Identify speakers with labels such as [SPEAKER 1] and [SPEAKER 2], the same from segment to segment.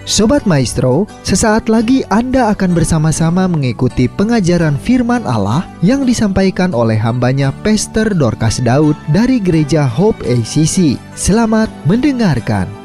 [SPEAKER 1] Sobat Maestro, sesaat lagi Anda akan bersama-sama mengikuti pengajaran firman Allah yang disampaikan oleh hambanya Pastor Dorcas Daud dari Gereja Hope ACC. Selamat mendengarkan.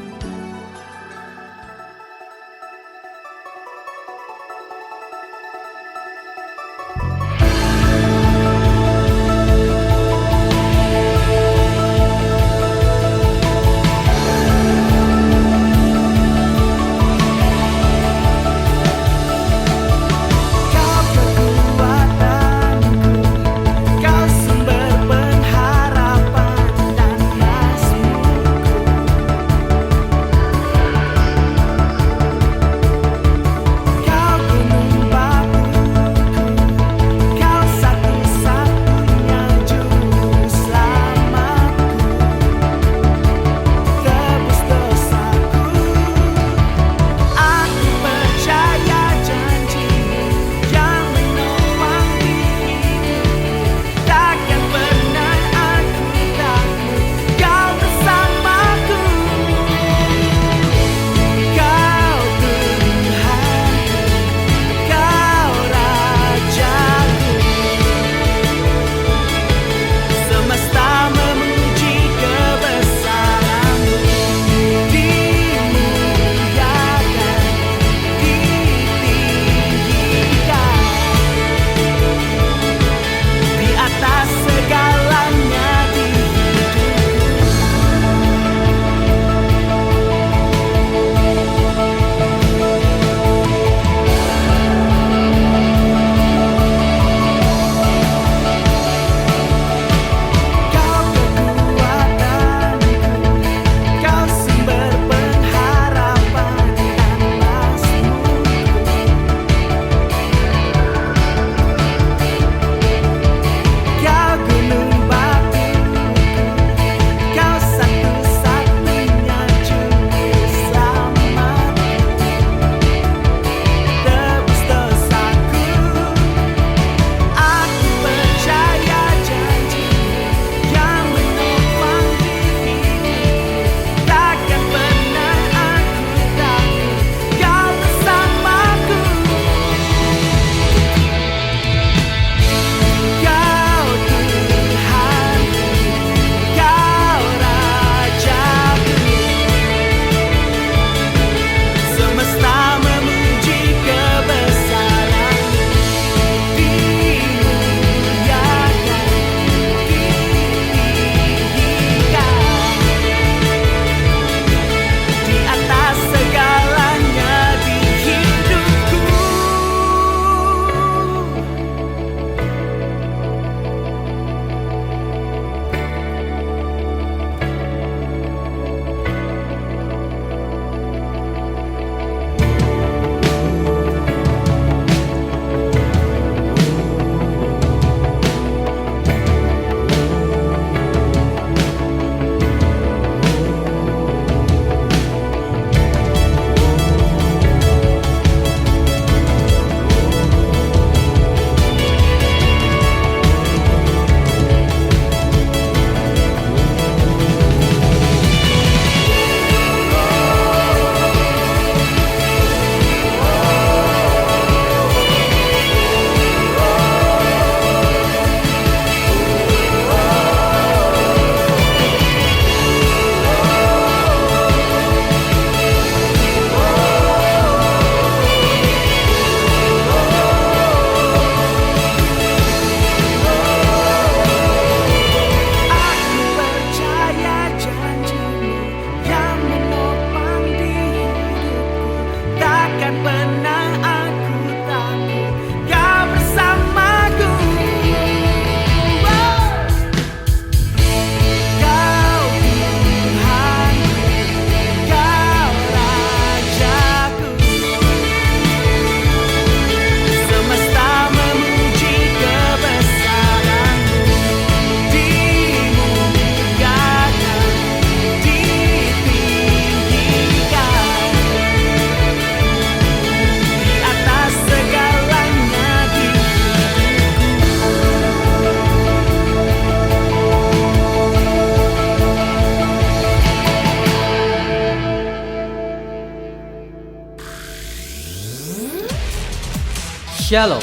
[SPEAKER 2] Shalom.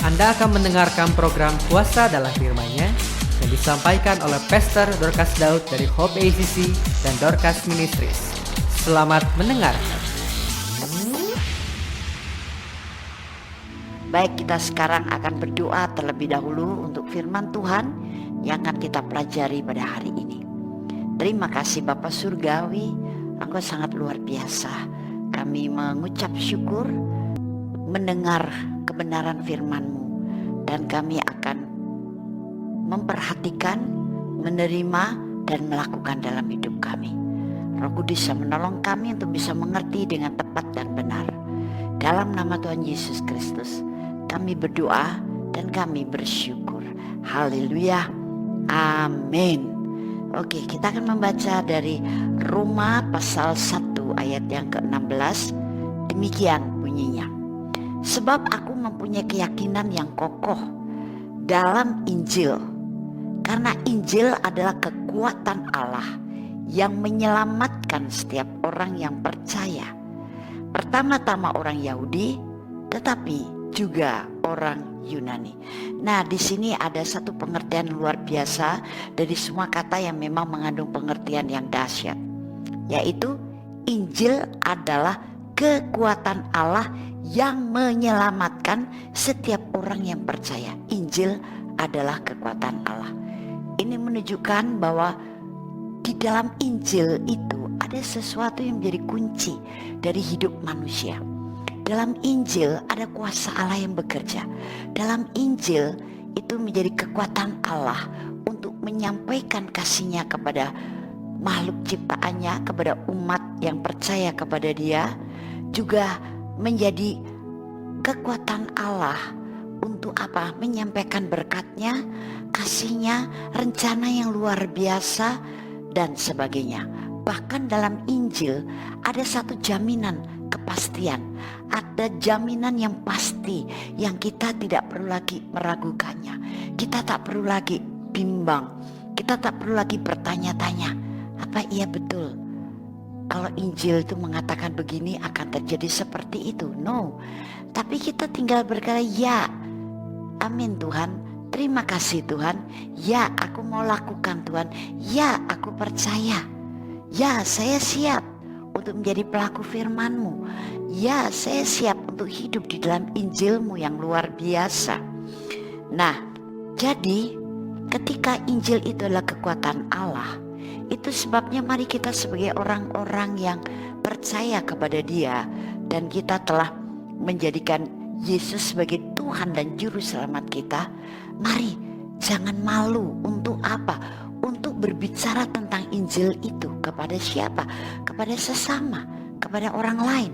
[SPEAKER 2] Anda akan mendengarkan program Kuasa dalam Firman-Nya yang disampaikan oleh Pastor Dorcas Daud dari Hope ACC dan Dorcas Ministries. Selamat mendengarkan.
[SPEAKER 3] Baik, kita sekarang akan berdoa terlebih dahulu untuk firman Tuhan yang akan kita pelajari pada hari ini. Terima kasih Bapa Surgawi, Engkau sangat luar biasa. Kami mengucap syukur mendengar kebenaran firman-Mu, dan kami akan memperhatikan, menerima, dan melakukan dalam hidup kami. Roh Kudus menolong kami untuk bisa mengerti dengan tepat dan benar. Dalam nama Tuhan Yesus Kristus kami berdoa dan kami bersyukur. Haleluya, amin. Oke, kita akan membaca dari Roma pasal 1 ayat yang ke-16. Demikian bunyinya. Sebab aku mempunyai keyakinan yang kokoh dalam Injil, karena Injil adalah kekuatan Allah yang menyelamatkan setiap orang yang percaya. Pertama-tama orang Yahudi, tetapi juga orang Yunani. Nah, di sini ada satu pengertian luar biasa dari semua kata yang memang mengandung pengertian yang dahsyat, yaitu Injil adalah kekuatan Allah yang menyelamatkan setiap orang yang percaya. Injil adalah kekuatan Allah. Ini menunjukkan bahwa di dalam Injil itu ada sesuatu yang menjadi kunci dari hidup manusia. Dalam Injil ada kuasa Allah yang bekerja. Dalam Injil itu menjadi kekuatan Allah untuk menyampaikan kasih-Nya kepada makhluk ciptaannya, kepada umat yang percaya kepada Dia. Juga menjadi kekuatan Allah untuk apa? Menyampaikan berkat-Nya, kasih-Nya, rencana yang luar biasa, dan sebagainya. Bahkan dalam Injil ada satu jaminan kepastian, ada jaminan yang pasti yang kita tidak perlu lagi meragukannya. Kita tak perlu lagi bimbang, kita tak perlu lagi bertanya-tanya, apa iya betul kalau Injil itu mengatakan begini akan terjadi seperti itu? No, tapi kita tinggal berkata ya, amin Tuhan, terima kasih Tuhan, ya aku mau lakukan Tuhan, ya aku percaya, ya saya siap untuk menjadi pelaku firman-Mu, ya saya siap untuk hidup di dalam Injil-Mu yang luar biasa. Nah, jadi ketika Injil itu adalah kekuatan Allah, itu sebabnya mari kita sebagai orang-orang yang percaya kepada Dia dan kita telah menjadikan Yesus sebagai Tuhan dan Juru Selamat kita, mari jangan malu untuk apa? Untuk berbicara tentang Injil itu kepada siapa? Kepada sesama, kepada orang lain,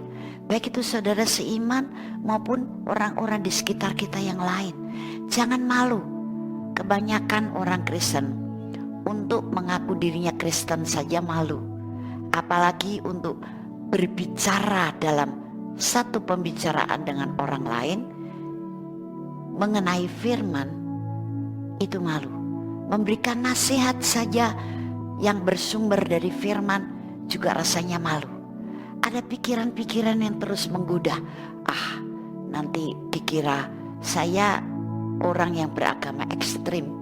[SPEAKER 3] baik itu saudara seiman maupun orang-orang di sekitar kita yang lain. Jangan malu. Kebanyakan orang Kristen untuk mengaku dirinya Kristen saja malu, apalagi untuk berbicara dalam satu pembicaraan dengan orang lain mengenai firman itu malu. Memberikan nasihat saja yang bersumber dari firman juga rasanya malu. Ada pikiran-pikiran yang terus menggoda. Nanti dikira saya orang yang beragama ekstrim.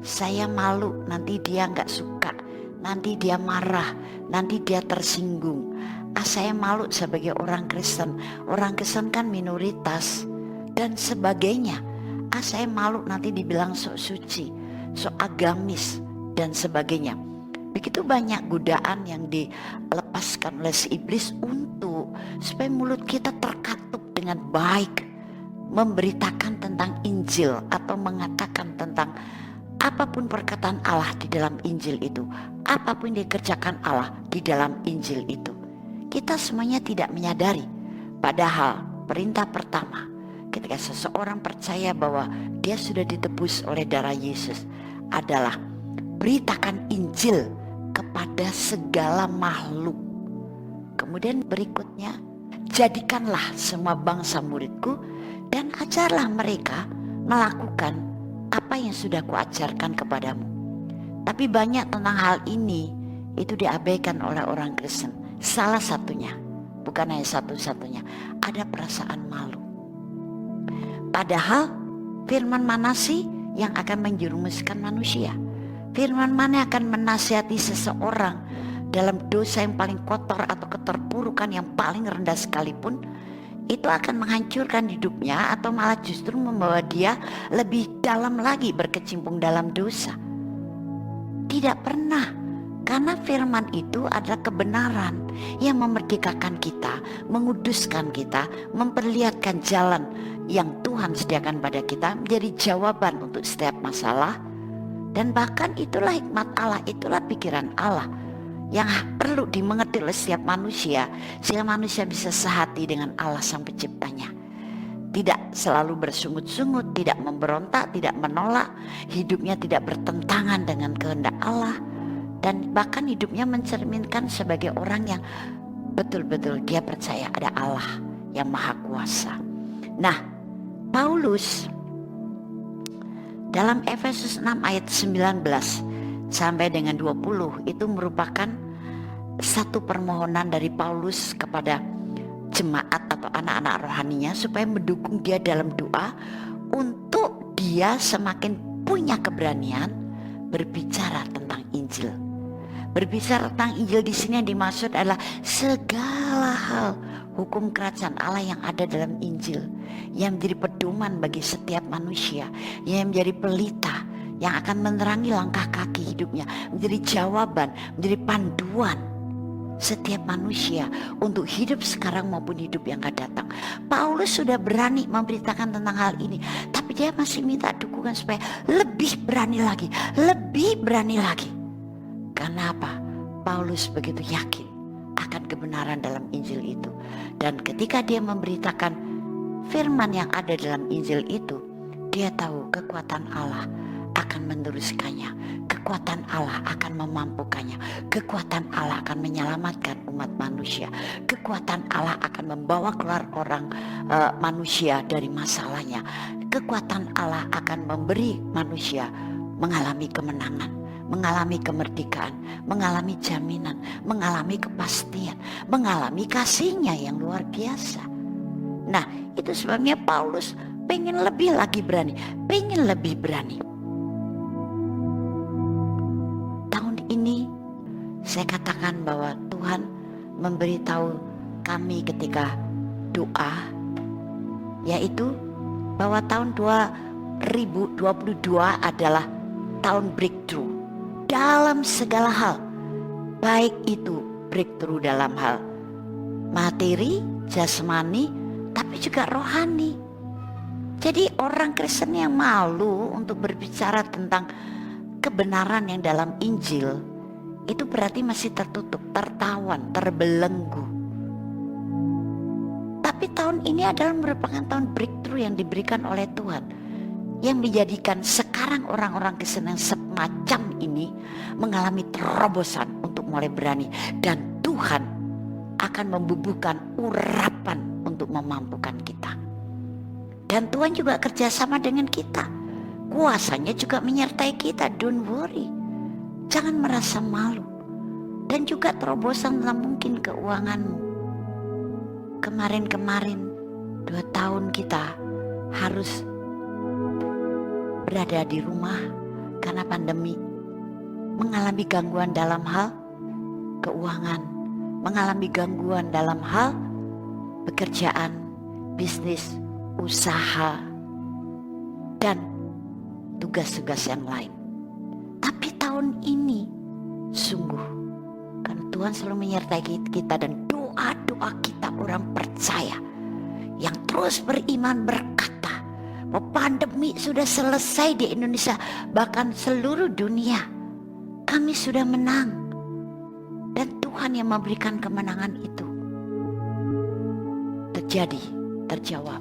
[SPEAKER 3] Saya malu, nanti dia gak suka, nanti dia marah, nanti dia tersinggung. Saya malu sebagai orang Kristen. Orang Kristen kan minoritas dan sebagainya. Saya malu nanti dibilang sok suci, sok agamis dan sebagainya. Begitu banyak godaan yang dilepaskan oleh si iblis untuk supaya mulut kita terkatup dengan baik, memberitakan tentang Injil atau mengatakan tentang apapun perkataan Allah di dalam Injil itu, apapun yang dikerjakan Allah di dalam Injil itu. Kita semuanya tidak menyadari. Padahal perintah pertama ketika seseorang percaya bahwa dia sudah ditebus oleh darah Yesus adalah beritakan Injil kepada segala makhluk. Kemudian berikutnya, jadikanlah semua bangsa muridku dan ajarlah mereka melakukan apa yang sudah kuajarkan kepadamu. Tapi banyak tentang hal ini itu diabaikan oleh orang Kristen. Salah satunya, bukan hanya satu-satunya, ada perasaan malu. Padahal firman mana sih yang akan menjerumuskan manusia? Firman mana yang akan menasihati seseorang dalam dosa yang paling kotor atau keterpurukan yang paling rendah sekalipun, itu akan menghancurkan hidupnya atau malah justru membawa dia lebih dalam lagi berkecimpung dalam dosa? Tidak pernah, karena firman itu adalah kebenaran yang memerdekakan kita, menguduskan kita, memperlihatkan jalan yang Tuhan sediakan pada kita, menjadi jawaban untuk setiap masalah. Dan bahkan itulah hikmat Allah, itulah pikiran Allah yang perlu dimengerti oleh setiap manusia, sehingga manusia bisa sehati dengan Allah sang penciptanya. Tidak selalu bersungut-sungut, tidak memberontak, tidak menolak, hidupnya tidak bertentangan dengan kehendak Allah, dan bahkan hidupnya mencerminkan sebagai orang yang betul-betul dia percaya ada Allah yang maha kuasa. Nah, Paulus dalam Efesus 6 ayat 19 sampai dengan 20 itu merupakan satu permohonan dari Paulus kepada jemaat atau anak-anak rohaninya supaya mendukung dia dalam doa untuk dia semakin punya keberanian berbicara tentang Injil. Berbicara tentang Injil di sini yang dimaksud adalah segala hal hukum kerajaan Allah yang ada dalam Injil, yang menjadi pedoman bagi setiap manusia, yang menjadi pelita yang akan menerangi langkah kaki hidupnya, menjadi jawaban, menjadi panduan setiap manusia untuk hidup sekarang maupun hidup yang akan datang. Paulus sudah berani memberitakan tentang hal ini, tapi dia masih minta dukungan supaya lebih berani lagi, lebih berani lagi. Karena apa? Paulus begitu yakin akan kebenaran dalam Injil itu. Dan ketika dia memberitakan firman yang ada dalam Injil itu, dia tahu kekuatan Allah akan meneruskannya, kekuatan Allah akan memampukannya, kekuatan Allah akan menyelamatkan umat manusia, kekuatan Allah akan membawa keluar orang manusia dari masalahnya, kekuatan Allah akan memberi manusia mengalami kemenangan, mengalami kemerdekaan, mengalami jaminan, mengalami kepastian, mengalami kasih-Nya yang luar biasa. Nah, itu sebabnya Paulus pengen lebih lagi berani, pengen lebih berani. Tahun ini saya katakan bahwa Tuhan memberitahu kami ketika doa, yaitu bahwa tahun 2022 adalah tahun breakthrough dalam segala hal, baik itu breakthrough dalam hal materi, jasmani, tapi juga rohani. Jadi orang Kristen yang malu untuk berbicara tentang kebenaran yang dalam Injil, itu berarti masih tertutup, tertawan, terbelenggu. Tapi tahun ini adalah merupakan tahun breakthrough yang diberikan oleh Tuhan, yang menjadikan sekarang orang-orang Kristen yang semacam ini mengalami terobosan untuk mulai berani, dan Tuhan akan membubuhkan urapan untuk memampukan kita. Dan Tuhan juga kerjasama dengan kita, kuasanya juga menyertai kita. Don't worry, jangan merasa malu. Dan juga terobosan dalam mungkin keuanganmu. Kemarin-kemarin 2 tahun kita harus berada di rumah karena pandemi, mengalami gangguan dalam hal keuangan, mengalami gangguan dalam hal pekerjaan, bisnis, usaha, dan tugas-tugas yang lain. Tapi tahun ini sungguh, karena Tuhan selalu menyertai kita, dan doa-doa kita orang percaya yang terus beriman berkata bahwa pandemi sudah selesai di Indonesia, bahkan seluruh dunia. Kami sudah menang, dan Tuhan yang memberikan kemenangan itu terjadi, terjawab,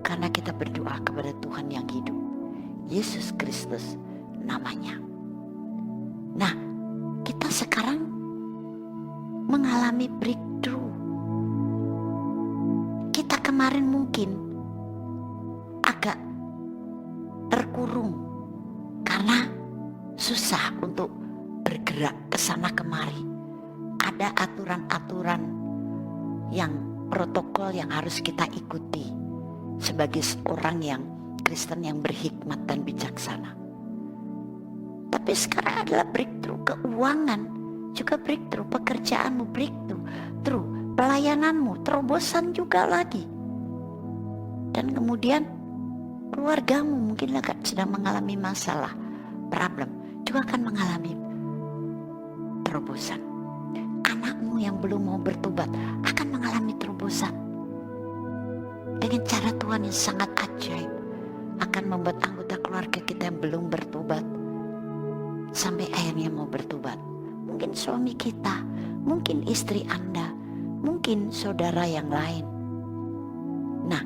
[SPEAKER 3] karena kita berdoa kepada Tuhan yang hidup, Yesus Kristus namanya. Nah, kita sekarang mengalami breakthrough. Kita kemarin mungkin agak terkurung karena susah untuk bergerak ke sana kemari. Ada aturan-aturan yang protokol yang harus kita ikuti. sebagai seorang yang Kristen yang berhikmat dan bijaksana. Tapi sekarang adalah breakthrough keuangan, juga breakthrough pekerjaanmu, breakthrough pelayananmu, terobosan juga lagi. Dan kemudian keluargamu mungkin sedang mengalami masalah, problem, juga akan mengalami terobosan. Anakmu yang belum mau bertobat akan mengalami terobosan. Dengan cara Tuhan yang sangat ajaib akan membuat anggota keluarga kita yang belum bertobat sampai akhirnya mau bertobat. Mungkin suami kita, mungkin istri Anda, mungkin saudara yang lain. Nah,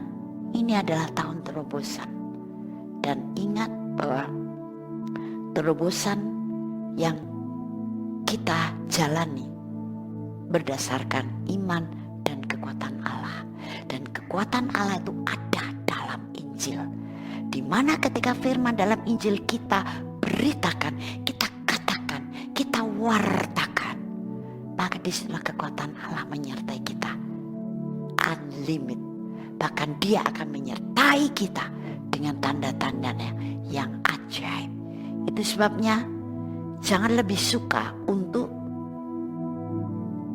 [SPEAKER 3] ini adalah tahun terobosan. Dan ingat bahwa terobosan yang kita jalani berdasarkan iman dan kekuatan Allah. Dan kekuatan Allah itu ada dalam Injil, di mana ketika firman dalam Injil kita beritakan, kita katakan, kita wartakan, maka disitulah kekuatan Allah menyertai kita unlimited. Bahkan Dia akan menyertai kita dengan tanda-tandanya yang ajaib. Itu sebabnya jangan lebih suka untuk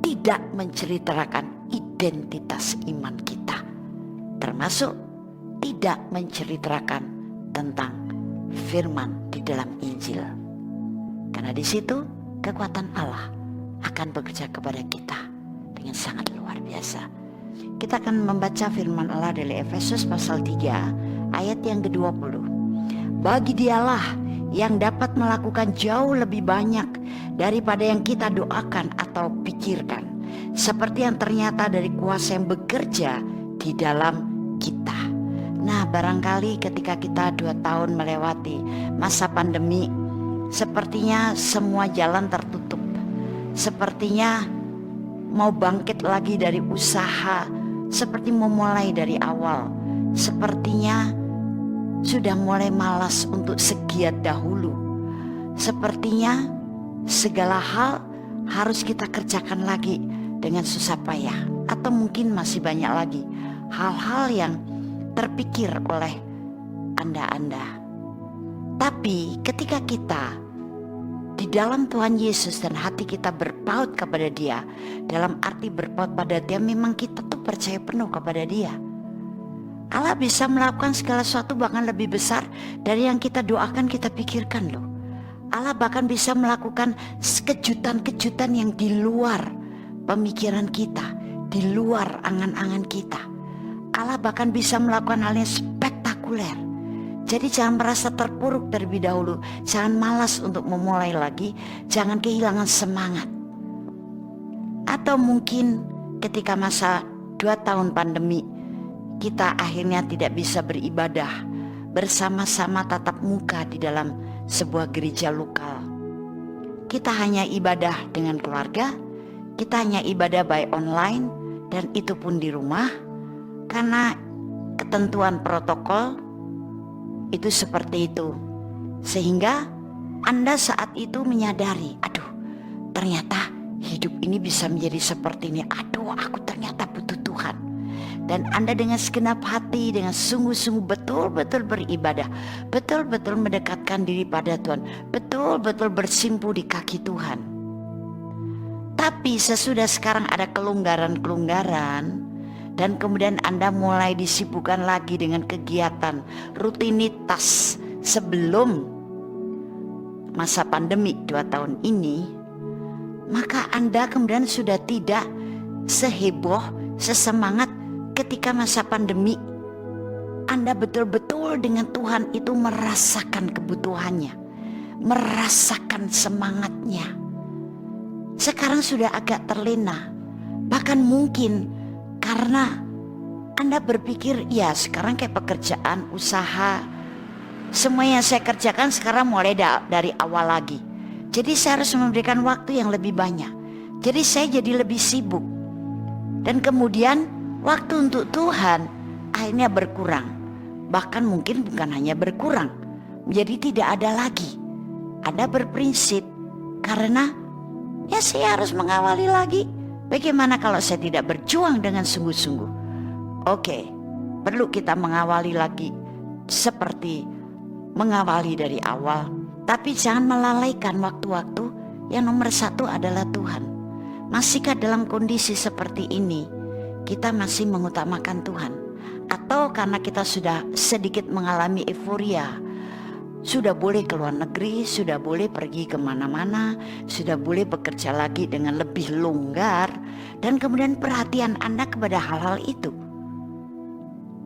[SPEAKER 3] tidak menceritakan identitas iman kita, termasuk tidak menceritakan tentang firman di dalam Injil. Karena di situ kekuatan Allah akan bekerja kepada kita dengan sangat luar biasa. Kita akan membaca firman Allah dari Efesus pasal 3 ayat yang ke-20. Bagi Dialah yang dapat melakukan jauh lebih banyak daripada yang kita doakan atau pikirkan, seperti yang ternyata dari kuasa yang bekerja di dalam kita. Nah, barangkali ketika kita 2 tahun melewati masa pandemi, sepertinya semua jalan tertutup. Sepertinya mau bangkit lagi dari usaha, seperti memulai dari awal. Sepertinya sudah mulai malas untuk segiat dahulu. Sepertinya segala hal harus kita kerjakan lagi dengan susah payah. Atau mungkin masih banyak lagi hal-hal yang terpikir oleh Anda. Tapi ketika kita di dalam Tuhan Yesus dan hati kita berpaut kepada Dia, dalam arti berpaut pada Dia, memang kita tuh percaya penuh kepada Dia. Allah bisa melakukan segala sesuatu bahkan lebih besar dari yang kita doakan, kita pikirkan loh. Allah bahkan bisa melakukan kejutan-kejutan yang di luar pemikiran kita, di luar angan-angan kita. Allah bahkan bisa melakukan hal yang spektakuler. Jadi jangan merasa terpuruk terlebih dahulu. Jangan malas untuk memulai lagi. Jangan kehilangan semangat. Atau mungkin ketika masa 2 tahun pandemi, kita akhirnya tidak bisa beribadah bersama-sama tatap muka di dalam sebuah gereja lokal. Kita hanya ibadah dengan keluarga. Kita hanya ibadah by online. Dan itu pun di rumah. Karena ketentuan protokol itu seperti itu. Sehingga Anda saat itu menyadari, aduh, ternyata hidup ini bisa menjadi seperti ini. Aduh, aku ternyata butuh Tuhan. Dan Anda dengan segenap hati, dengan sungguh-sungguh betul-betul beribadah, betul-betul mendekatkan diri pada Tuhan, betul-betul bersimpu di kaki Tuhan. Tapi sesudah sekarang ada kelonggaran-kelonggaran, dan kemudian Anda mulai disibukkan lagi dengan kegiatan rutinitas sebelum masa pandemi 2 tahun ini, maka Anda kemudian sudah tidak seheboh, sesemangat ketika masa pandemi. Anda betul-betul dengan Tuhan itu merasakan kebutuhannya, merasakan semangatnya. Sekarang sudah agak terlena, bahkan mungkin karena Anda berpikir, ya sekarang kayak pekerjaan, usaha, semua yang saya kerjakan sekarang mulai dari awal lagi. Jadi saya harus memberikan waktu yang lebih banyak. Jadi saya jadi lebih sibuk. Dan kemudian waktu untuk Tuhan akhirnya berkurang. Bahkan mungkin bukan hanya berkurang, menjadi tidak ada lagi. Anda berprinsip karena ya saya harus mengawali lagi. Bagaimana kalau saya tidak berjuang dengan sungguh-sungguh? Oke, perlu kita mengawali lagi seperti mengawali dari awal. Tapi jangan melalaikan waktu-waktu yang nomor satu adalah Tuhan. Masihkah dalam kondisi seperti ini kita masih mengutamakan Tuhan? Atau karena kita sudah sedikit mengalami euforia, sudah boleh keluar negeri, sudah boleh pergi kemana-mana, sudah boleh bekerja lagi dengan lebih longgar, dan kemudian perhatian Anda kepada hal-hal itu.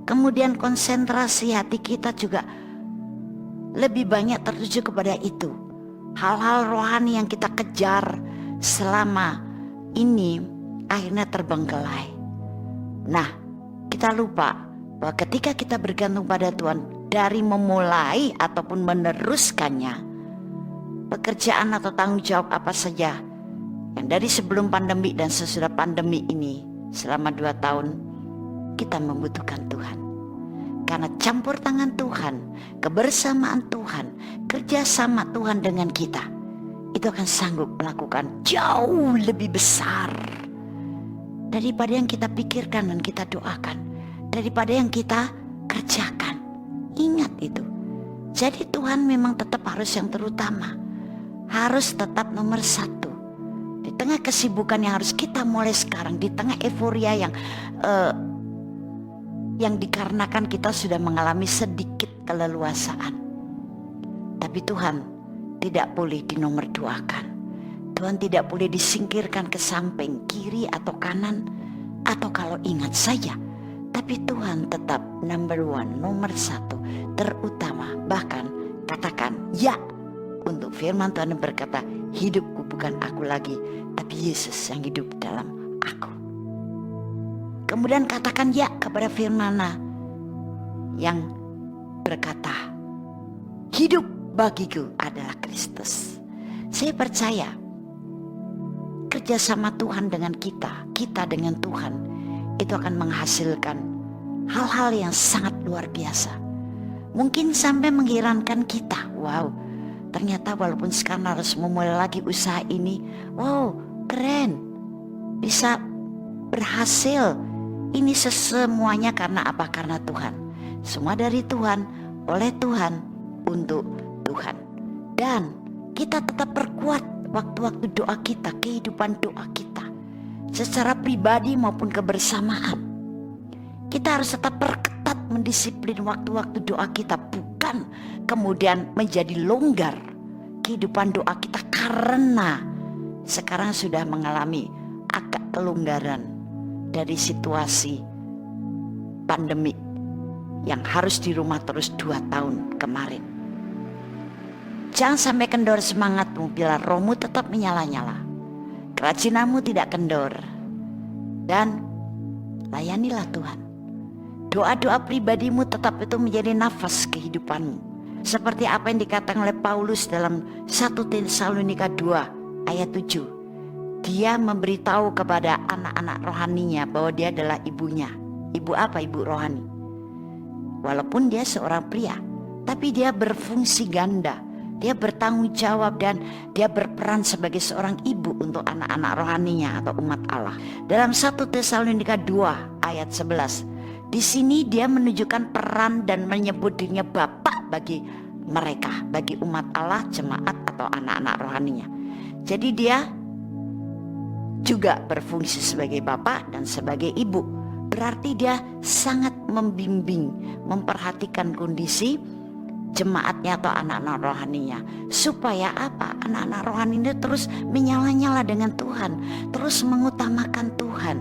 [SPEAKER 3] Kemudian konsentrasi hati kita juga lebih banyak tertuju kepada itu. Hal-hal rohani yang kita kejar selama ini akhirnya terbengkelai. Nah, kita lupa bahwa ketika kita bergantung pada Tuhan, dari memulai ataupun meneruskannya, pekerjaan atau tanggung jawab apa saja yang dari sebelum pandemi dan sesudah pandemi ini selama 2 tahun, kita membutuhkan Tuhan. Karena campur tangan Tuhan, kebersamaan Tuhan, kerjasama Tuhan dengan kita, itu akan sanggup melakukan jauh lebih besar daripada yang kita pikirkan dan kita doakan, daripada yang kita kerjakan. Ingat itu. Jadi Tuhan memang tetap harus yang terutama, harus tetap nomor satu. Di tengah kesibukan yang harus kita mulai sekarang, di tengah euforia yang dikarenakan kita sudah mengalami sedikit keleluasaan, tapi Tuhan tidak boleh dinomorduakan. Tuhan tidak boleh disingkirkan ke samping, kiri atau kanan, atau kalau ingat saja. Tapi Tuhan tetap number one, nomor satu, terutama. Bahkan katakan ya untuk firman Tuhan yang berkata, hidupku bukan aku lagi, tapi Yesus yang hidup dalam aku. Kemudian katakan ya kepada firman yang berkata, hidup bagiku adalah Kristus. Saya percaya kerjasama Tuhan dengan kita dengan Tuhan, itu akan menghasilkan hal-hal yang sangat luar biasa. Mungkin sampai mengherankan kita. Wow, ternyata walaupun sekarang harus memulai lagi usaha ini, wow, keren, bisa berhasil. Ini semuanya karena apa? Karena Tuhan. Semua dari Tuhan, oleh Tuhan, untuk Tuhan. Dan kita tetap perkuat waktu-waktu doa kita, kehidupan doa kita, secara pribadi maupun kebersamaan. Kita harus tetap perketat mendisiplin waktu-waktu doa kita, bukan kemudian menjadi longgar kehidupan doa kita karena sekarang sudah mengalami agak kelonggaran dari situasi pandemi yang harus di rumah terus 2 tahun kemarin. Jangan sampai kendor semangatmu bila rohmu tetap menyala-nyala, kerajinanmu tidak kendor, dan layanilah Tuhan. Doa-doa pribadimu tetap itu menjadi nafas kehidupanmu, seperti apa yang dikatakan oleh Paulus dalam 1 Tesalonika 2 ayat 7. Dia memberitahu kepada anak-anak rohaninya bahwa dia adalah ibunya. Ibu apa? Ibu rohani. Walaupun dia seorang pria, tapi dia berfungsi ganda. Dia bertanggung jawab dan dia berperan sebagai seorang ibu untuk anak-anak rohaninya atau umat Allah. Dalam 1 Tesalonika 2 ayat 11, di sini dia menunjukkan peran dan menyebut dirinya Bapa bagi mereka, bagi umat Allah, jemaat atau anak-anak rohaninya. Jadi dia juga berfungsi sebagai bapak dan sebagai ibu. Berarti dia sangat membimbing, memperhatikan kondisi jemaatnya atau anak-anak rohaninya. Supaya apa? Anak-anak rohaninya terus menyala-nyala dengan Tuhan, terus mengutamakan Tuhan,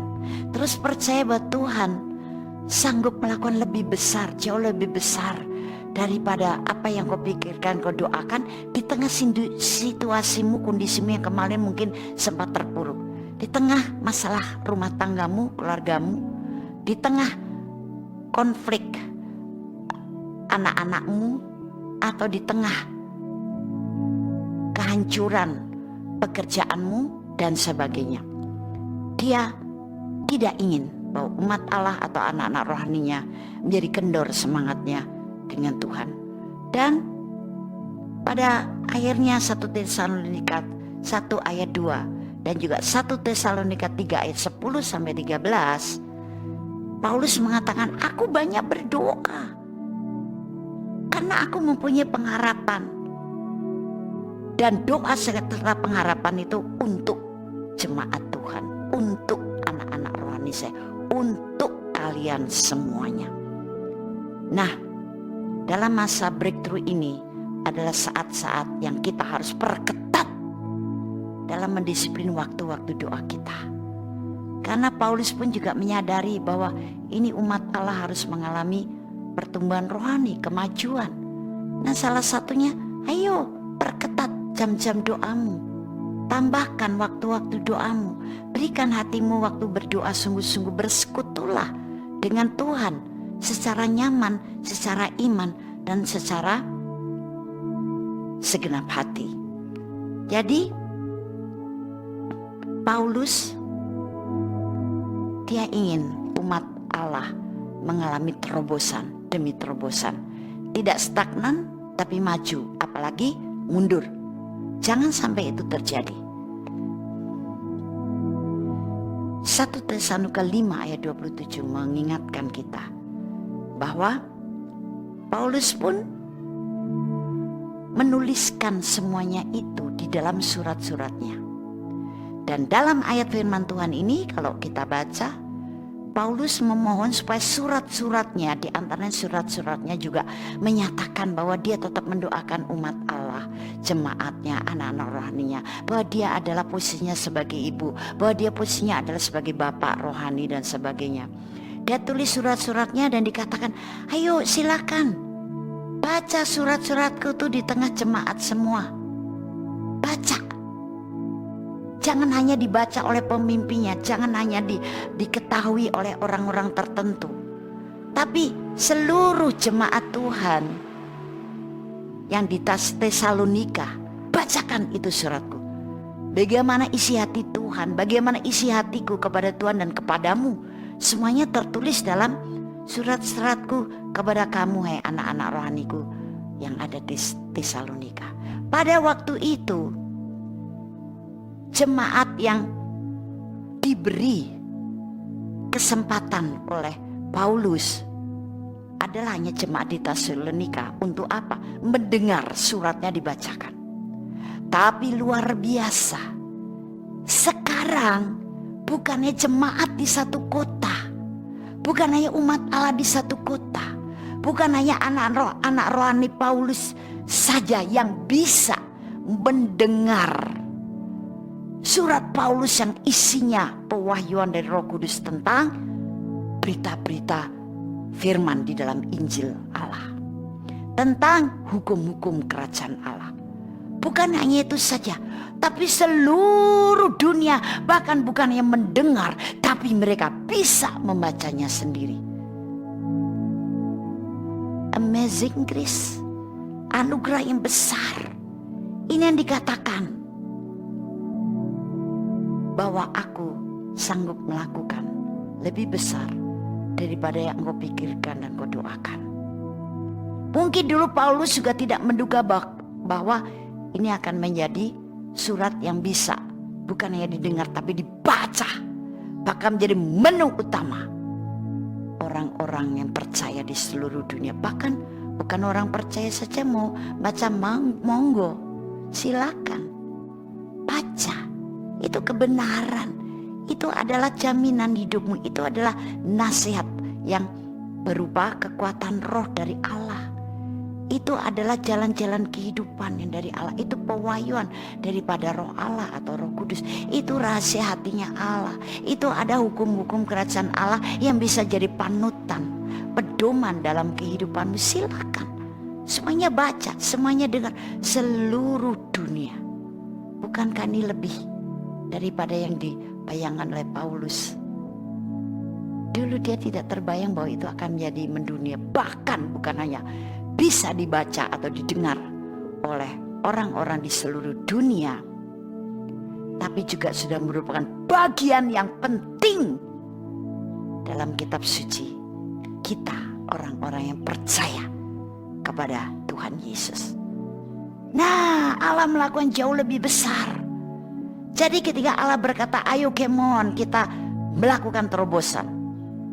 [SPEAKER 3] terus percaya bahwa Tuhan sanggup melakukan lebih besar, jauh lebih besar daripada apa yang kau pikirkan, kau doakan di tengah situasimu, kondisimu yang kemarin mungkin sempat terpuruk. Di tengah masalah rumah tanggamu, keluargamu, di tengah konflik anak-anakmu, atau di tengah kehancuran pekerjaanmu dan sebagainya. Dia tidak ingin bahwa umat Allah atau anak-anak rohaninya menjadi kendor semangatnya dengan Tuhan. Dan pada akhirnya 1 Tesalonika 1 ayat 2 dan juga 1 Tesalonika 3 ayat 10 sampai 13, Paulus mengatakan, aku banyak berdoa karena aku mempunyai pengharapan. Dan doa serta pengharapan itu untuk jemaat Tuhan, untuk anak-anak rohani saya, untuk kalian semuanya. Nah, dalam masa breakthrough ini adalah saat-saat yang kita harus perketat dalam mendisiplin waktu-waktu doa kita. Karena Paulus pun juga menyadari bahwa ini umat Allah harus mengalami pertumbuhan rohani, kemajuan. Nah, salah satunya, ayo perketat jam-jam doamu. Tambahkan waktu-waktu doamu. Berikan hatimu waktu berdoa sungguh-sungguh, bersekutulah dengan Tuhan secara nyaman, secara iman, dan secara segenap hati. Jadi Paulus, dia ingin umat Allah mengalami terobosan demi terobosan. Tidak stagnan tapi maju, apalagi mundur. Jangan sampai itu terjadi. 1 Tesalonika 5 ayat 27 mengingatkan kita bahwa Paulus pun menuliskan semuanya itu di dalam surat-suratnya. Dan dalam ayat firman Tuhan ini kalau kita baca, Paulus memohon supaya surat-suratnya, di antaranya surat-suratnya juga menyatakan bahwa dia tetap mendoakan umat Allah, jemaatnya, anak-anak rohaninya, bahwa dia adalah posisinya sebagai ibu, bahwa dia posisinya adalah sebagai bapak rohani dan sebagainya. Dia tulis surat-suratnya dan dikatakan, ayo silakan baca surat-suratku tuh di tengah jemaat semua. Baca. Jangan hanya dibaca oleh pemimpinnya, jangan hanya diketahui oleh orang-orang tertentu, tapi seluruh jemaat Tuhan yang di Tesalonika, bacakan itu suratku. Bagaimana isi hati Tuhan, bagaimana isi hatiku kepada Tuhan dan kepadamu, semuanya tertulis dalam surat-suratku kepada kamu, hai anak-anak rohaniku yang ada di Tesalonika. Pada waktu itu, jemaat yang diberi kesempatan oleh Paulus adalah hanya jemaat di Tesalonika. Untuk apa? Mendengar suratnya dibacakan. Tapi luar biasa, sekarang bukannya jemaat di satu kota, bukan hanya umat Allah di satu kota, bukan hanya anak rohani Paulus saja yang bisa mendengar surat Paulus yang isinya pewahyuan dari Roh Kudus tentang berita-berita firman di dalam Injil Allah, tentang hukum-hukum kerajaan Allah. Bukan hanya itu saja, tapi seluruh dunia, bahkan bukan yang mendengar, tapi mereka bisa membacanya sendiri. Amazing grace, anugerah yang besar. Ini yang dikatakan bahwa aku sanggup melakukan lebih besar daripada yang engkau pikirkan dan engkau doakan. Mungkin dulu Paulus juga tidak menduga bahwa ini akan menjadi surat yang bisa bukan hanya didengar tapi dibaca, bahkan menjadi menu utama orang-orang yang percaya di seluruh dunia. Bahkan bukan orang percaya saja mau baca, monggo, silakan baca. Itu kebenaran, itu adalah jaminan hidupmu, itu adalah nasihat yang berupa kekuatan roh dari Allah. Itu adalah jalan-jalan kehidupan yang dari Allah. Itu pewahyuan daripada roh Allah atau Roh Kudus. Itu rahasia hatinya Allah. Itu ada hukum-hukum kerajaan Allah yang bisa jadi panutan, pedoman dalam kehidupanmu. Silakan, semuanya baca, semuanya dengar, seluruh dunia. Bukankah ini lebih daripada yang dibayangkan oleh Paulus? Dulu dia tidak terbayang bahwa itu akan menjadi mendunia. Bahkan bukan hanya bisa dibaca atau didengar oleh orang-orang di seluruh dunia, tapi juga sudah merupakan bagian yang penting dalam kitab suci kita, orang-orang yang percaya kepada Tuhan Yesus. Nah, Allah melakukan jauh lebih besar. Jadi ketika Allah berkata, ayo come on, kita melakukan terobosan,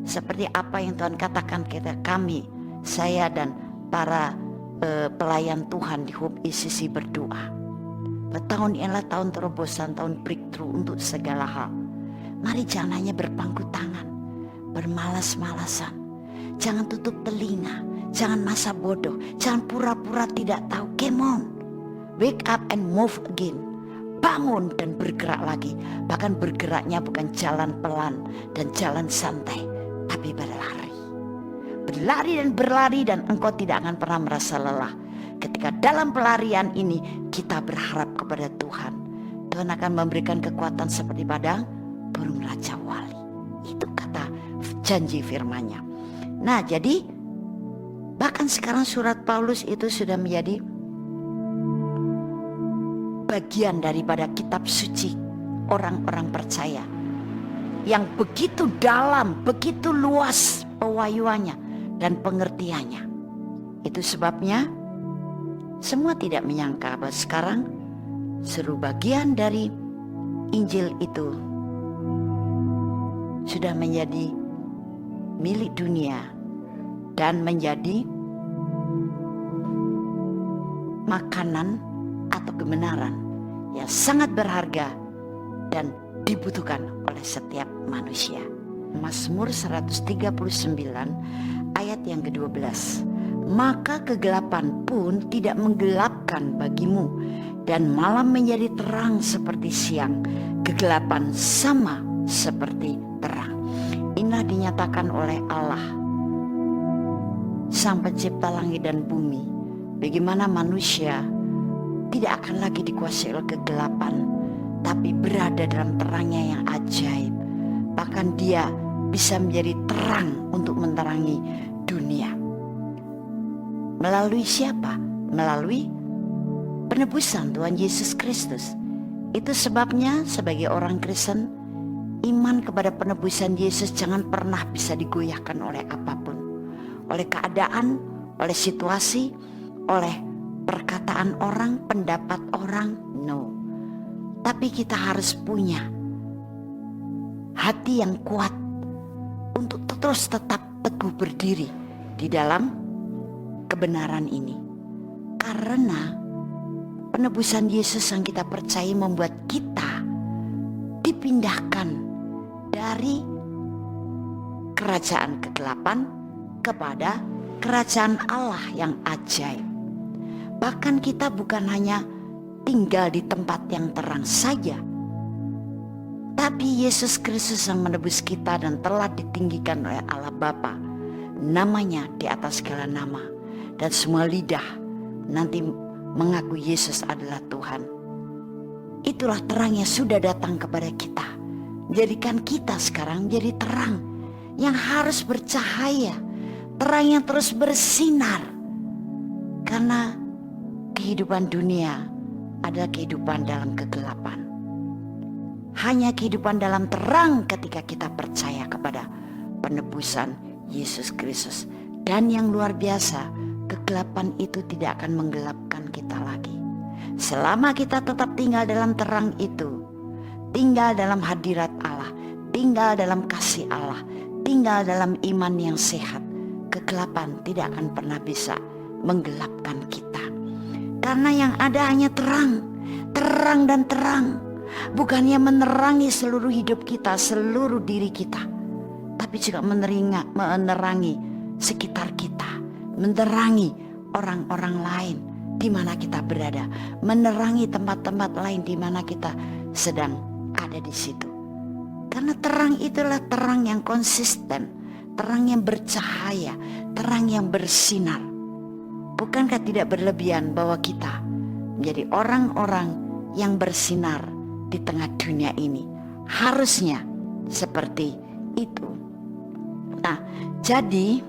[SPEAKER 3] seperti apa yang Tuhan katakan kepada kami, saya dan para pelayan Tuhan di Hope ACC berdoa. Tahun ini adalah tahun terobosan, tahun breakthrough untuk segala hal. Mari jangan hanya berpangku tangan, bermalas-malasan. Jangan tutup telinga, jangan masa bodoh, jangan pura-pura tidak tahu. Come on, wake up and move again. Bangun dan bergerak lagi. Bahkan bergeraknya bukan jalan pelan dan jalan santai, tapi berlari. Berlari dan berlari, dan engkau tidak akan pernah merasa lelah. Ketika dalam pelarian ini kita berharap kepada Tuhan, Tuhan akan memberikan kekuatan seperti pada burung Raja Wali. Itu kata janji firman-Nya. Nah, jadi bahkan sekarang surat Paulus itu sudah menjadi bagian daripada kitab suci orang-orang percaya yang begitu dalam, begitu luas pewahyuannya dan pengertiannya. Itu sebabnya semua tidak menyangka bahwa sekarang seluruh bagian dari Injil itu sudah menjadi milik dunia dan menjadi makanan atau kebenaran yang sangat berharga dan dibutuhkan oleh setiap manusia. Mazmur 139 ayat yang ke-12. Maka kegelapan pun tidak menggelapkan bagimu, dan malam menjadi terang seperti siang, kegelapan sama seperti terang. Inilah dinyatakan oleh Allah, Sang Pencipta langit dan bumi, bagaimana manusia tidak akan lagi dikuasai oleh kegelapan, tapi berada dalam terangnya yang ajaib. Bahkan dia bisa menjadi terang untuk menerangi dunia. Melalui siapa? Melalui penebusan Tuhan Yesus Kristus. Itu sebabnya sebagai orang Kristen, iman kepada penebusan Yesus jangan pernah bisa digoyahkan oleh apapun. Oleh keadaan, oleh situasi, oleh perkataan orang, pendapat orang, no. Tapi kita harus punya hati yang kuat untuk terus tetap teguh berdiri di dalam kebenaran ini. Karena penebusan Yesus yang kita percaya membuat kita dipindahkan dari kerajaan kegelapan kepada kerajaan Allah yang ajaib. Bahkan kita bukan hanya tinggal di tempat yang terang saja, tapi Yesus Kristus yang menebus kita dan telah ditinggikan oleh Allah Bapa, namanya di atas segala nama, dan semua lidah nanti mengaku Yesus adalah Tuhan. Itulah terang yang sudah datang kepada kita, jadikan kita sekarang jadi terang yang harus bercahaya, terang yang terus bersinar. Karena kehidupan dunia adalah kehidupan dalam kegelapan. Hanya kehidupan dalam terang ketika kita percaya kepada penebusan Yesus Kristus. Dan yang luar biasa, kegelapan itu tidak akan menggelapkan kita lagi. Selama kita tetap tinggal dalam terang itu, tinggal dalam hadirat Allah, tinggal dalam kasih Allah, tinggal dalam iman yang sehat, kegelapan tidak akan pernah bisa menggelapkan kita. Karena yang ada hanya terang, terang dan terang. Bukannya menerangi seluruh hidup kita, seluruh diri kita, tapi juga menerangi sekitar kita, menerangi orang-orang lain di mana kita berada, menerangi tempat-tempat lain di mana kita sedang ada di situ. Karena terang itulah terang yang konsisten, terang yang bercahaya, terang yang bersinar. Bukankah tidak berlebihan bahwa kita menjadi orang-orang yang bersinar di tengah dunia ini? Harusnya seperti itu. Nah, jadi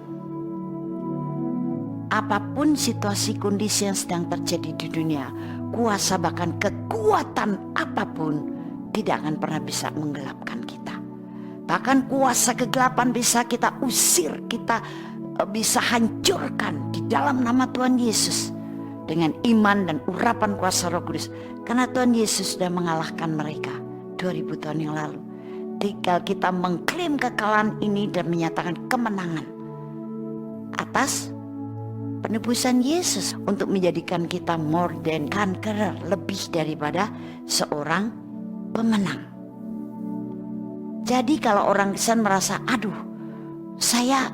[SPEAKER 3] apapun situasi kondisi yang sedang terjadi di dunia, kuasa bahkan kekuatan apapun tidak akan pernah bisa menggelapkan kita. Bahkan kuasa kegelapan bisa kita usir, kita bisa hancurkan di dalam nama Tuhan Yesus dengan iman dan urapan kuasa Roh Kudus. Karena Tuhan Yesus sudah mengalahkan mereka 2000 tahun yang lalu. tinggal kita mengklaim kekalahan ini dan menyatakan kemenangan atas penebusan Yesus untuk menjadikan kita more than conqueror, lebih daripada seorang pemenang. Jadi kalau orang Kristen merasa, aduh saya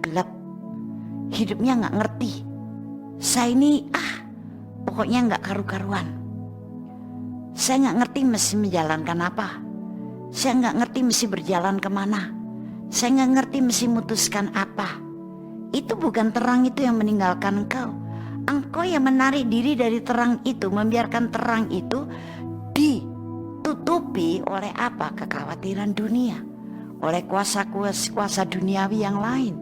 [SPEAKER 3] gelap, hidupnya gak ngerti, saya ini pokoknya gak karu-karuan, saya gak ngerti mesti menjalankan apa, saya gak ngerti mesti berjalan kemana, saya gak ngerti mesti memutuskan apa. Itu bukan terang itu yang meninggalkan engkau. Engkau yang menarik diri dari terang itu, membiarkan terang itu ditutupi oleh apa? Kekhawatiran dunia, oleh kuasa-kuasa duniawi yang lain,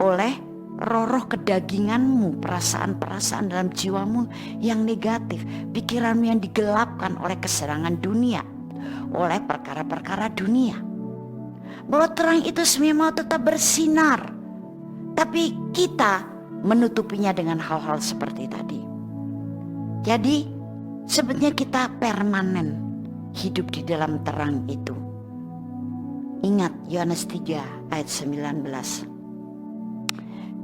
[SPEAKER 3] oleh roh-roh kedaginganmu, perasaan-perasaan dalam jiwamu yang negatif, pikiranmu yang digelapkan oleh keserangan dunia, oleh perkara-perkara dunia. Bahwa terang itu sebenarnya mau tetap bersinar, tapi kita menutupinya dengan hal-hal seperti tadi. Jadi sebetulnya kita permanen hidup di dalam terang itu. Ingat Yohanes 3 ayat 19.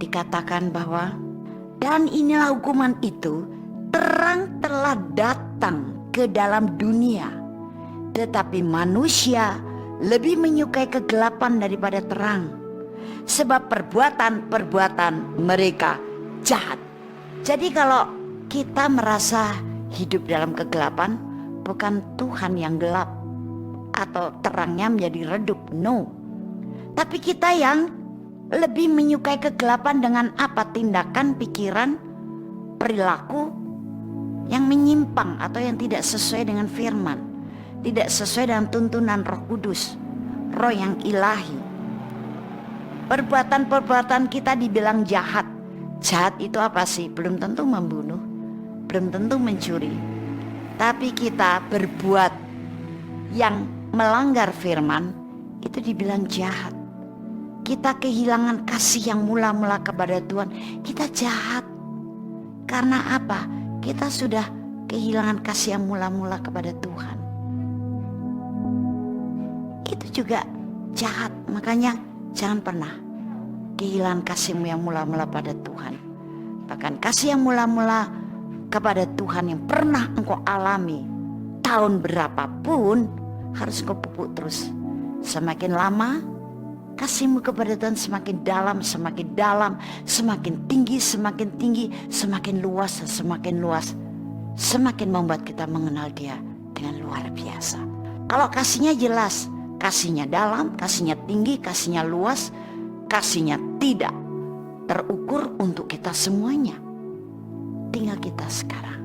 [SPEAKER 3] Dikatakan bahwa dan inilah hukuman itu, terang telah datang ke dalam dunia, tetapi manusia lebih menyukai kegelapan daripada terang, sebab perbuatan-perbuatan mereka jahat. Jadi kalau kita merasa hidup dalam kegelapan, bukan Tuhan yang gelap atau terangnya menjadi redup, no. Tapi kita yang lebih menyukai kegelapan dengan apa? Tindakan, pikiran, perilaku yang menyimpang atau yang tidak sesuai dengan firman, tidak sesuai dengan tuntunan Roh Kudus, Roh yang ilahi. Perbuatan-perbuatan kita dibilang jahat. Jahat itu apa sih? Belum tentu membunuh, belum tentu mencuri. Tapi kita berbuat yang melanggar firman, itu dibilang jahat. Kita kehilangan kasih yang mula-mula kepada Tuhan, kita jahat. Karena apa? Kita sudah kehilangan kasih yang mula-mula kepada Tuhan. Itu juga jahat. Makanya jangan pernah kehilangan kasihmu yang mula-mula pada Tuhan. Bahkan kasih yang mula-mula kepada Tuhan yang pernah engkau alami tahun berapapun, harus engkau pupuk terus. Semakin lama kasihmu kepada Tuhan semakin dalam, semakin dalam, semakin tinggi, semakin luas dan semakin luas, semakin membuat kita mengenal Dia dengan luar biasa. Kalau kasihnya jelas, kasihnya dalam, kasihnya tinggi, kasihnya luas, kasihnya tidak terukur untuk kita semuanya. Tinggal kita sekarang.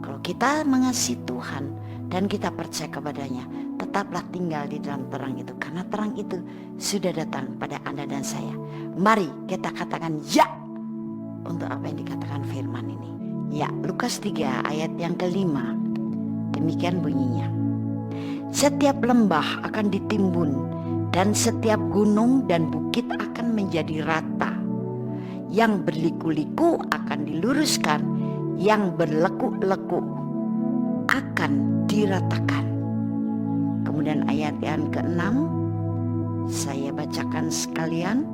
[SPEAKER 3] Kalau kita mengasihi Tuhan dan kita percaya kepadanya, tetaplah tinggal di dalam terang itu, karena terang itu sudah datang pada Anda dan saya. Mari kita katakan ya untuk apa yang dikatakan firman ini. Ya, Lukas 3 ayat yang kelima. Demikian bunyinya. Setiap lembah akan ditimbun dan setiap gunung dan bukit akan menjadi rata. Yang berliku-liku akan diluruskan, yang berlekuk-lekuk akan diratakan. Kemudian ayat yang ke-6 saya bacakan sekalian.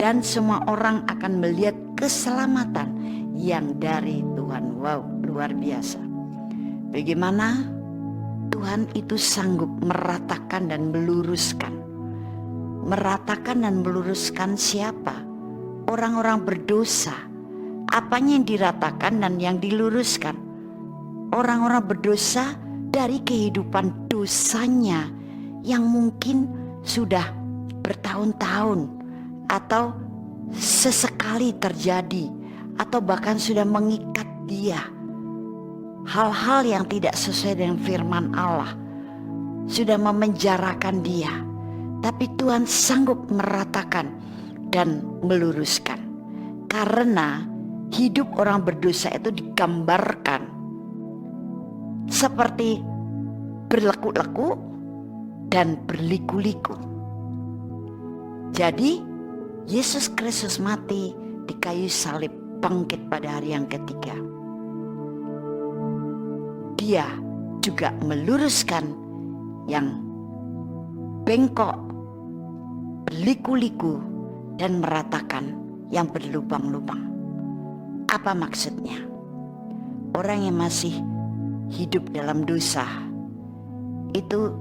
[SPEAKER 3] Dan semua orang akan melihat keselamatan yang dari Tuhan. Wow, luar biasa. Bagaimana Tuhan itu sanggup meratakan dan meluruskan. Meratakan dan meluruskan siapa? Orang-orang berdosa. Apanya yang diratakan dan yang diluruskan? Orang-orang berdosa dari kehidupan dosanya yang mungkin sudah bertahun-tahun atau sesekali terjadi, atau bahkan sudah mengikat dia. Hal-hal yang tidak sesuai dengan firman Allah sudah memenjarakan dia. Tapi Tuhan sanggup meratakan dan meluruskan. Karena hidup orang berdosa itu digambarkan seperti berleku-leku dan berliku-liku. Jadi Yesus Kristus mati di kayu salib, bangkit pada hari yang ketiga. Dia juga meluruskan yang bengkok, berliku-liku, dan meratakan yang berlubang-lubang. Apa maksudnya? Orang yang masih hidup dalam dosa itu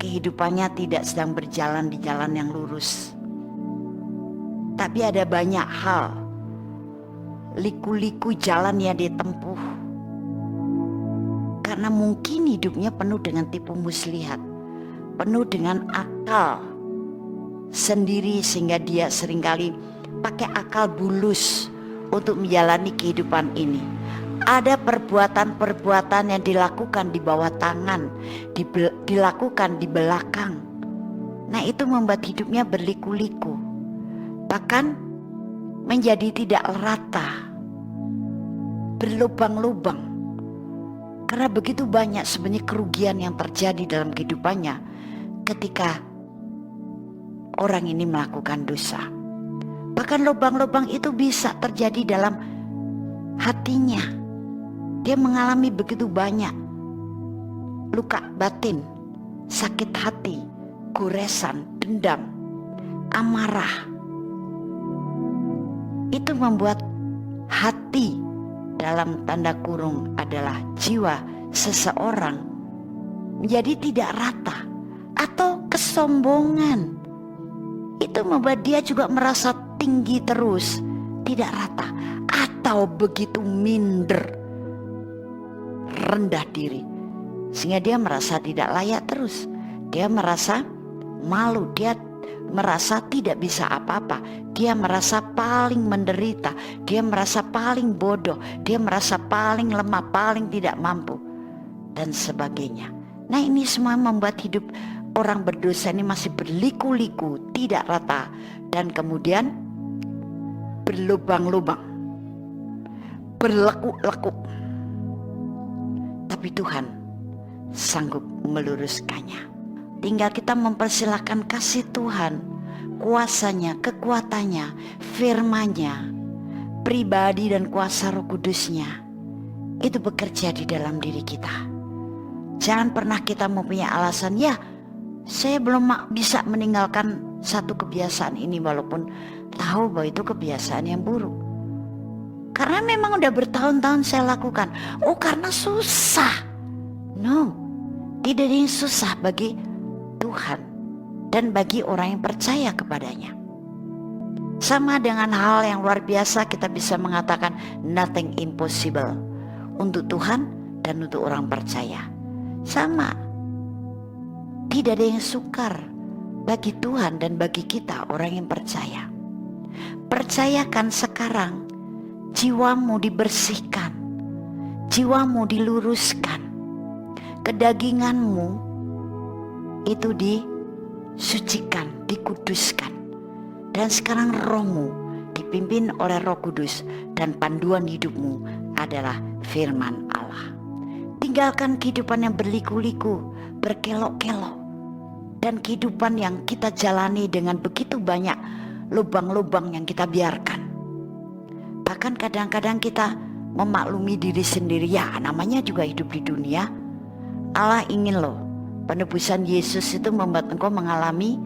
[SPEAKER 3] kehidupannya tidak sedang berjalan di jalan yang lurus. Tapi ada banyak hal, liku-liku jalan yang ditempuh. Karena mungkin hidupnya penuh dengan tipu muslihat, penuh dengan akal sendiri, sehingga dia seringkali pakai akal bulus untuk menjalani kehidupan ini. Ada perbuatan-perbuatan yang dilakukan di bawah tangan, dilakukan di belakang. Nah, itu membuat hidupnya berliku-liku, bahkan menjadi tidak rata, berlubang-lubang. Karena begitu banyak sebenarnya kerugian yang terjadi dalam kehidupannya ketika orang ini melakukan dosa. Bahkan lubang-lubang itu bisa terjadi dalam hatinya. Dia mengalami begitu banyak luka batin, sakit hati, goresan, dendam, amarah. Itu membuat hati, dalam tanda kurung adalah jiwa seseorang, menjadi tidak rata. Atau kesombongan, itu membuat dia juga merasa tinggi terus, tidak rata. Atau begitu minder, rendah diri, sehingga dia merasa tidak layak terus. Dia merasa malu, dia merasa tidak bisa apa-apa, dia merasa paling menderita, dia merasa paling bodoh, dia merasa paling lemah, paling tidak mampu, dan sebagainya. Nah, ini semua membuat hidup orang berdosa ini masih berliku-liku, tidak rata, dan kemudian berlubang-lubang, berlekuk-lekuk. Tapi Tuhan sanggup meluruskannya. Tinggal kita mempersilahkan kasih Tuhan, kuasanya, kekuatannya, firman-Nya, pribadi dan kuasa Roh Kudus-Nya itu bekerja di dalam diri kita. Jangan pernah kita mempunyai alasan, ya saya belum bisa meninggalkan satu kebiasaan ini walaupun tahu bahwa itu kebiasaan yang buruk. Karena memang udah bertahun-tahun saya lakukan. Oh, karena susah. No, tidak ada yang susah bagi Tuhan dan bagi orang yang percaya kepadanya. Sama dengan hal yang luar biasa, kita bisa mengatakan nothing impossible untuk Tuhan dan untuk orang percaya. Sama, tidak ada yang sukar bagi Tuhan dan bagi kita orang yang percaya. Percayakan sekarang, jiwamu dibersihkan, jiwamu diluruskan, kedaginganmu itu disucikan, dikuduskan. Dan sekarang rohmu dipimpin oleh Roh Kudus, dan panduan hidupmu adalah firman Allah. Tinggalkan kehidupan yang berliku-liku, berkelok-kelok, dan kehidupan yang kita jalani dengan begitu banyak lubang-lubang yang kita biarkan. Bahkan kadang-kadang kita memaklumi diri sendiri, ya namanya juga hidup di dunia. Allah ingin loh, penebusan Yesus itu membuat engkau mengalami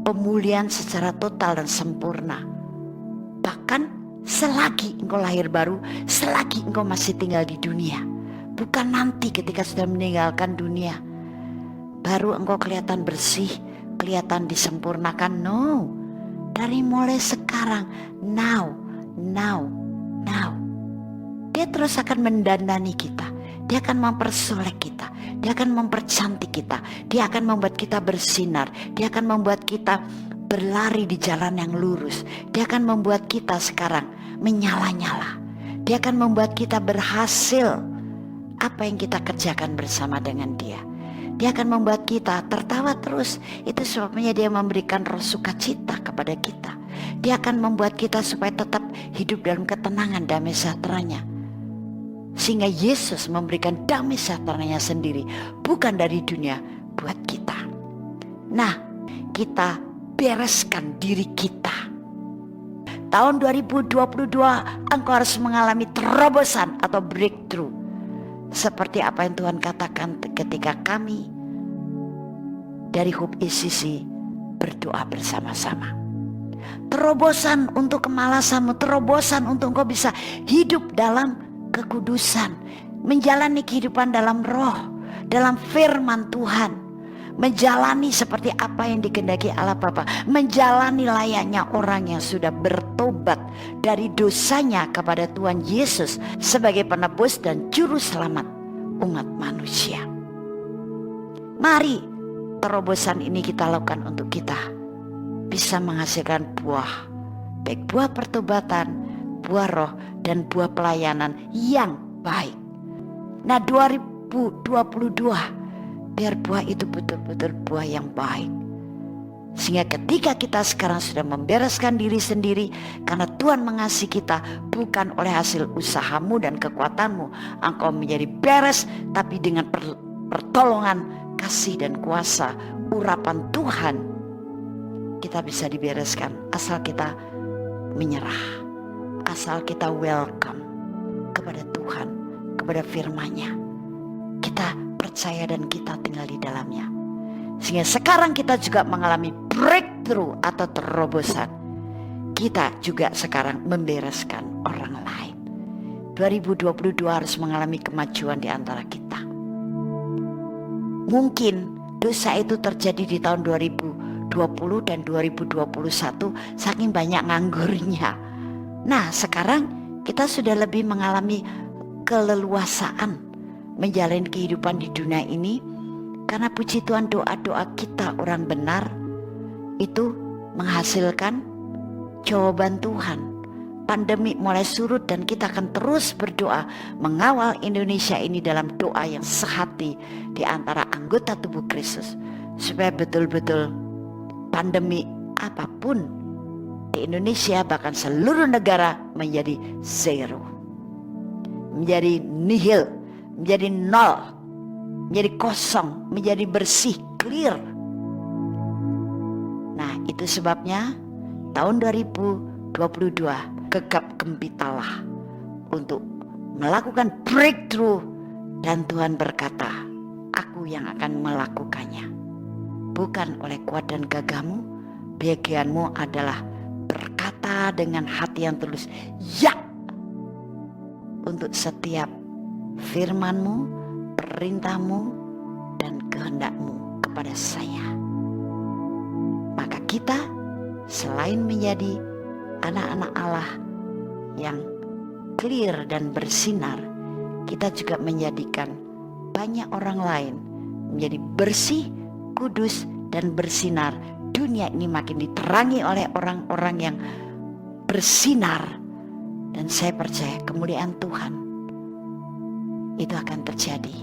[SPEAKER 3] pemulihan secara total dan sempurna. Bahkan selagi engkau lahir baru, selagi engkau masih tinggal di dunia. Bukan nanti ketika sudah meninggalkan dunia baru engkau kelihatan bersih, kelihatan disempurnakan. No, dari mulai sekarang, now. Dia terus akan mendandani kita, dia akan mempersolek kita, dia akan mempercantik kita, dia akan membuat kita bersinar, dia akan membuat kita berlari di jalan yang lurus, dia akan membuat kita sekarang menyala-nyala, dia akan membuat kita berhasil apa yang kita kerjakan bersama dengan dia. Dia akan membuat kita tertawa terus. Itu sebabnya dia memberikan roh sukacita kepada kita. Dia akan membuat kita supaya tetap hidup dalam ketenangan, damai sejahteranya. Sehingga Yesus memberikan damai sejahteranya sendiri, bukan dari dunia, buat kita. Nah, kita bereskan diri kita. Tahun 2022 engkau harus mengalami terobosan atau breakthrough. Seperti apa yang Tuhan katakan ketika kami dari Hope ACC berdoa bersama-sama. Terobosan untuk kemalasanmu, terobosan untuk engkau bisa hidup dalam kekudusan, menjalani kehidupan dalam roh, dalam firman Tuhan, menjalani seperti apa yang dikehendaki Allah Bapa, menjalani layaknya orang yang sudah bertobat dari dosanya kepada Tuhan Yesus sebagai penebus dan juru selamat umat manusia. Mari terobosan ini kita lakukan untuk kita bisa menghasilkan buah, baik buah pertobatan, buah roh, dan buah pelayanan yang baik. Nah, 2022 biar buah itu betul-betul buah yang baik, sehingga ketika kita sekarang sudah membereskan diri sendiri karena Tuhan mengasihi kita, bukan oleh hasil usahamu dan kekuatanmu engkau menjadi beres, tapi dengan pertolongan, kasih dan kuasa urapan Tuhan kita bisa dibereskan, asal kita menyerah, asal kita welcome kepada Tuhan, kepada firman-Nya, kita percaya dan kita tinggal di dalamnya. Sehingga sekarang kita juga mengalami breakthrough atau terobosan. Kita juga sekarang membereskan orang lain. 2022 harus mengalami kemajuan di antara kita. Mungkin dosa itu terjadi di tahun 2020 dan 2021 saking banyak nganggurnya. Nah, sekarang kita sudah lebih mengalami keleluasaan menjalani kehidupan di dunia ini, karena puji Tuhan doa-doa kita orang benar itu menghasilkan jawaban Tuhan. Pandemi mulai surut dan kita akan terus berdoa mengawal Indonesia ini dalam doa yang sehati di antara anggota tubuh Kristus, supaya betul-betul pandemi apapun di Indonesia bahkan seluruh negara menjadi zero, menjadi nihil, menjadi nol, menjadi kosong, menjadi bersih, clear. Nah, itu sebabnya tahun 2022 gegap gempitalah untuk melakukan breakthrough, dan Tuhan berkata, aku yang akan melakukannya, bukan oleh kuat dan gagahmu. Bagianmu adalah berkata dengan hati yang tulus ya untuk setiap firman-Mu, perintah-Mu, dan kehendak-Mu kepada saya. Maka kita selain menjadi anak-anak Allah yang clear dan bersinar, kita juga menjadikan banyak orang lain menjadi bersih, kudus, dan bersinar. Dunia ini makin diterangi oleh orang-orang yang bersinar, dan saya percaya kemuliaan Tuhan itu akan terjadi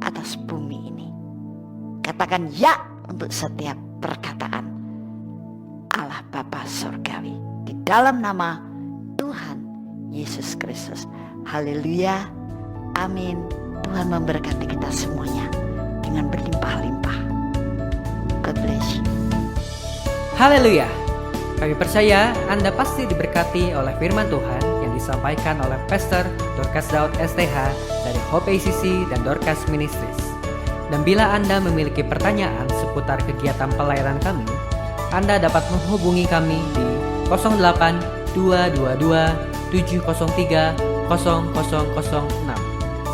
[SPEAKER 3] atas bumi ini. Katakan ya untuk setiap perkataan Allah Bapa Surgawi di dalam nama Tuhan Yesus Kristus. Haleluya, amin. Tuhan memberkati kita semuanya dengan berlimpah-limpah. God bless you.
[SPEAKER 2] Haleluya. Kami percaya Anda pasti diberkati oleh firman Tuhan yang disampaikan oleh Pastor Dorcas Daud STH dari Hope ACC dan Dorcas Ministries. Dan bila Anda memiliki pertanyaan seputar kegiatan pelayanan kami, Anda dapat menghubungi kami di 08 222 703 0006.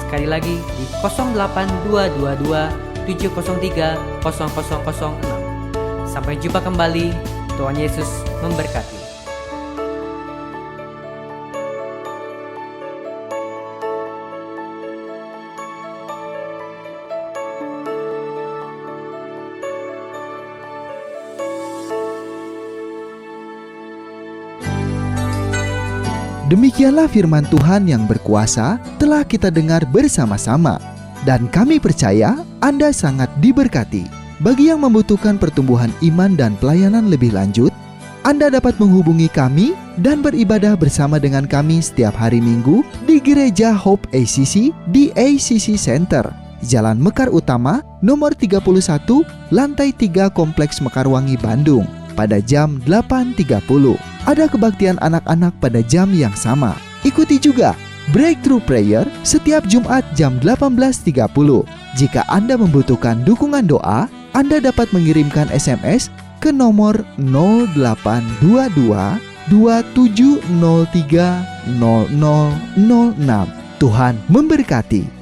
[SPEAKER 2] Sekali lagi di 08 222 703 0006. Sampai jumpa kembali. Tuhan Yesus memberkati.
[SPEAKER 1] Demikianlah firman Tuhan yang berkuasa telah kita dengar bersama-sama, dan kami percaya Anda sangat diberkati. Bagi yang membutuhkan pertumbuhan iman dan pelayanan lebih lanjut, Anda dapat menghubungi kami dan beribadah bersama dengan kami setiap hari Minggu di Gereja Hope ACC di ACC Center, Jalan Mekar Utama, nomor 31, lantai 3 Kompleks Mekarwangi, Bandung, pada jam 8.30. Ada kebaktian anak-anak pada jam yang sama. Ikuti juga Breakthrough Prayer setiap Jumat jam 18.30. Jika Anda membutuhkan dukungan doa, Anda dapat mengirimkan SMS ke nomor 0822 2703 0006. Tuhan memberkati.